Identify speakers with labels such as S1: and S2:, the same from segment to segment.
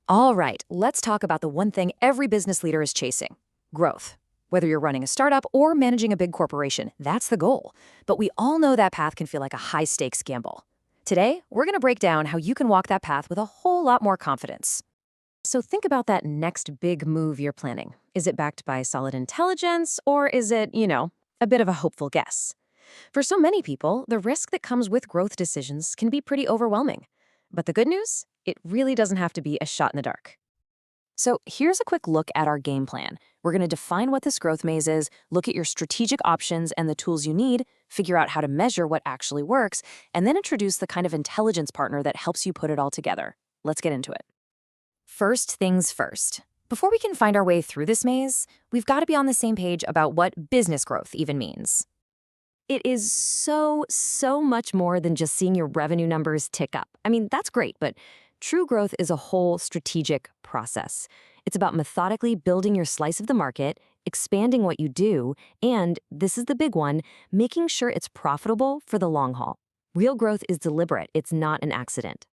S1: All right, let's talk about the one thing every business leader is chasing: growth. Whether you're running a startup or managing a big corporation, that's the goal. But we all know that path can feel like a high-stakes gamble. Today, we're going to break down how you can walk that path with a whole lot more confidence. So think about that next big move you're planning. Is it backed by solid intelligence, or is it, a bit of a hopeful guess? For so many people, the risk that comes with growth decisions can be pretty overwhelming. But the good news? It really doesn't have to be a shot in the dark. So here's a quick look at our game plan. We're going to define what this growth maze is, look at your strategic options and the tools you need, figure out how to measure what actually works, and then introduce the kind of intelligence partner that helps you put it all together. Let's get into it. First things first. Before we can find our way through this maze, we've got to be on the same page about what business growth even means. It is so much more than just seeing your revenue numbers tick up. I mean, that's great, but true growth is a whole strategic process. It's about methodically building your slice of the market, expanding what you do, and, this is the big one, making sure it's profitable for the long haul. Real growth is deliberate, it's not an accident.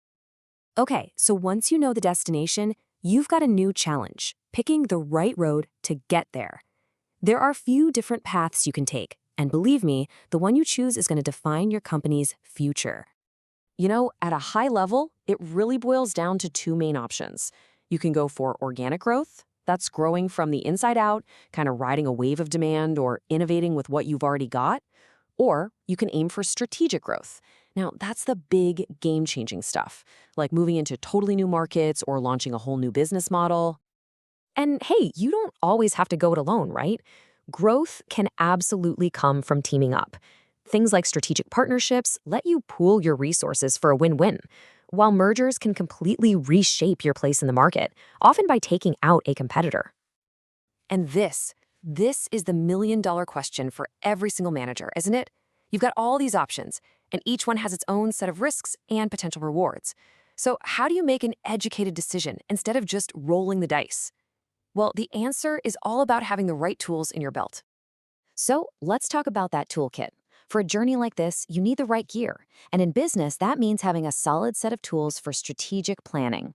S1: Okay, so once you know the destination, you've got a new challenge: picking the right road to get there. There are few different paths you can take, and believe me, the one you choose is going to define your company's future. At a high level, it really boils down to two main options. You can go for organic growth. That's growing from the inside out, kind of riding a wave of demand or innovating with what you've already got. Or you can aim for strategic growth. Now, that's the big game-changing stuff, like moving into totally new markets or launching a whole new business model. And hey, you don't always have to go it alone, right? Growth can absolutely come from teaming up. Things like strategic partnerships let you pool your resources for a win-win, while mergers can completely reshape your place in the market, often by taking out a competitor. And this is the million-dollar question for every single manager, isn't it? You've got all these options, and each one has its own set of risks and potential rewards. So how do you make an educated decision instead of just rolling the dice? Well, the answer is all about having the right tools in your belt. So let's talk about that toolkit. For a journey like this, you need the right gear. And in business, that means having a solid set of tools for strategic planning.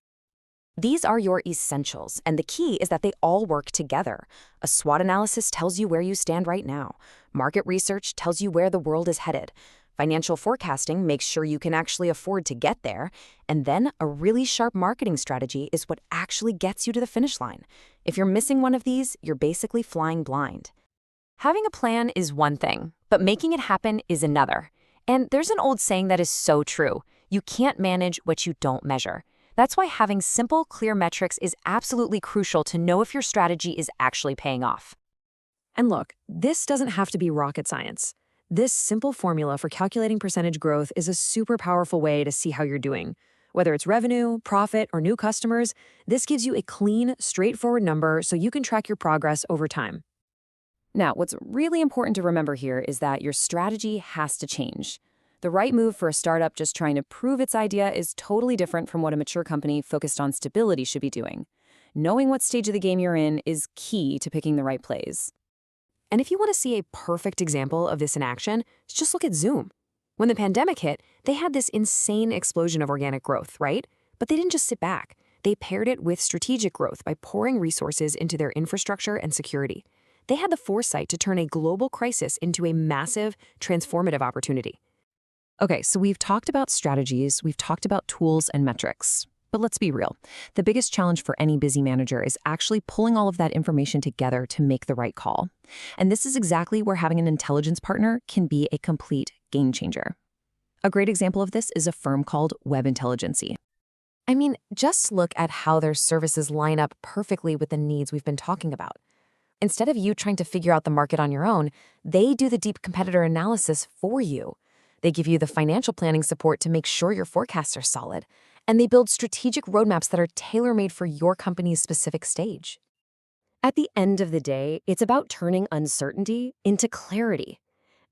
S1: These are your essentials, and the key is that they all work together. A SWOT analysis tells you where you stand right now. Market research tells you where the world is headed. Financial forecasting makes sure you can actually afford to get there. And then a really sharp marketing strategy is what actually gets you to the finish line. If you're missing one of these, you're basically flying blind. Having a plan is one thing, but making it happen is another. And there's an old saying that is so true: you can't manage what you don't measure. That's why having simple, clear metrics is absolutely crucial to know if your strategy is actually paying off. And look, this doesn't have to be rocket science. This simple formula for calculating percentage growth is a super powerful way to see how you're doing. Whether it's revenue, profit, or new customers, this gives you a clean, straightforward number so you can track your progress over time. Now, what's really important to remember here is that your strategy has to change. The right move for a startup just trying to prove its idea is totally different from what a mature company focused on stability should be doing. Knowing what stage of the game you're in is key to picking the right plays. And if you want to see a perfect example of this in action, just look at Zoom. When the pandemic hit, they had this insane explosion of organic growth, right? But they didn't just sit back. They paired it with strategic growth by pouring resources into their infrastructure and security. They had the foresight to turn a global crisis into a massive, transformative opportunity. Okay, so we've talked about strategies, we've talked about tools and metrics. But let's be real. The biggest challenge for any busy manager is actually pulling all of that information together to make the right call. And this is exactly where having an intelligence partner can be a complete game changer. A great example of this is a firm called Webintelligency. I mean, just look at how their services line up perfectly with the needs we've been talking about. Instead of you trying to figure out the market on your own, they do the deep competitor analysis for you. They give you the financial planning support to make sure your forecasts are solid. And they build strategic roadmaps that are tailor-made for your company's specific stage. At the end of the day, it's about turning uncertainty into clarity.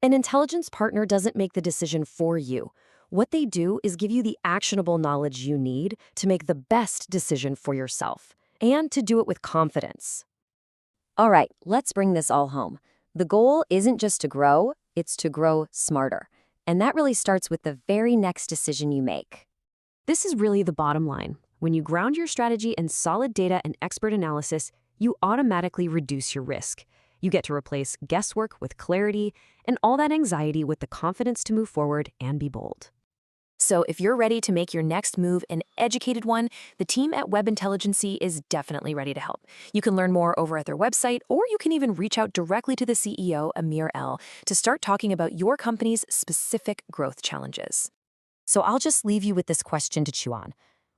S1: An intelligence partner doesn't make the decision for you. What they do is give you the actionable knowledge you need to make the best decision for yourself, and to do it with confidence. All right, let's bring this all home. The goal isn't just to grow, it's to grow smarter. And that really starts with the very next decision you make. This is really the bottom line.
S2: When you ground your strategy in solid data and expert analysis, you automatically reduce your risk. You get to replace guesswork with clarity and all that anxiety with the confidence to move forward and be bold.
S1: So if you're ready to make your next move an educated one, the team at Webintelligency is definitely ready to help. You can learn more over at their website, or you can even reach out directly to the CEO, Amir El, to start talking about your company's specific growth challenges. So I'll just leave you with this question to chew on.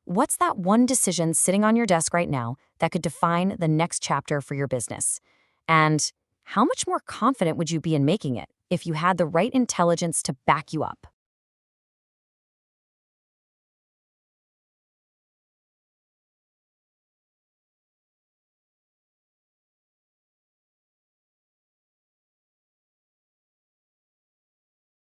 S1: What's that one decision sitting on your desk right now that could define the next chapter for your business? And how much more confident would you be in making it if you had the right intelligence to back you up?